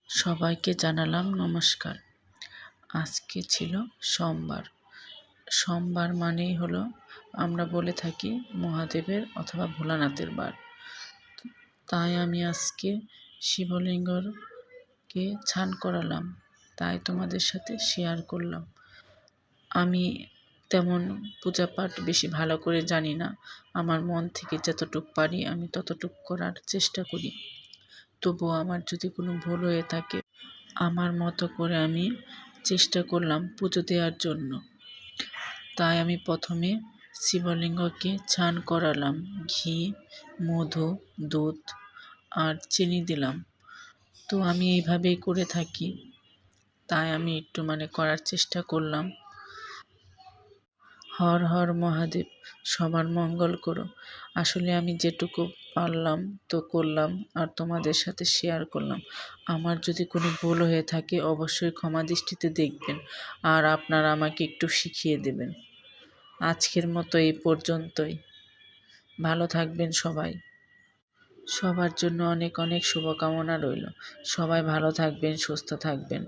সবাইকে জানালাম নমস্কার। আজকে ছিল সোমবার। সোমবার মানেই হলো আমরা বলে থাকি মহাদেবের অথবা ভোলানাথের বার। তাই আমি আজকে শিবলিঙ্গকে স্নান করালাম, তাই তোমাদের সাথে শেয়ার করলাম। আমি তেমন পূজা পাঠ বেশি ভালো করে জানি না, আমার মন থেকে যতটুকু পারি আমি ততটুকু করার চেষ্টা করি। তবুও আমার যদি কোনো ভুল হয়ে থাকে, আমার মতো করে আমি চেষ্টা করলাম পুজো দেওয়ার জন্য। তাই আমি প্রথমে শিবলিঙ্গকে স্নান করালাম, ঘি, মধু, দুধ আর চিনি দিলাম। তো আমি এইভাবেই করে থাকি, তাই আমি একটু করার চেষ্টা করলাম। হর হর মহাদেব, সবার মঙ্গল করো। আসলে আমি যেটুকু পারলাম তো করলাম আর তোমাদের সাথে শেয়ার করলাম। আমার যদি কোনো ভুল হয়ে থাকে অবশ্যই ক্ষমা দৃষ্টিতে দেখবেন, আর আপনারা আমাকে একটু শিখিয়ে দেবেন। আজকের মতো এই পর্যন্তই। ভালো থাকবেন সবাই। সবার জন্য অনেক অনেক শুভকামনা রইল। সবাই ভালো থাকবেন, সুস্থ থাকবেন।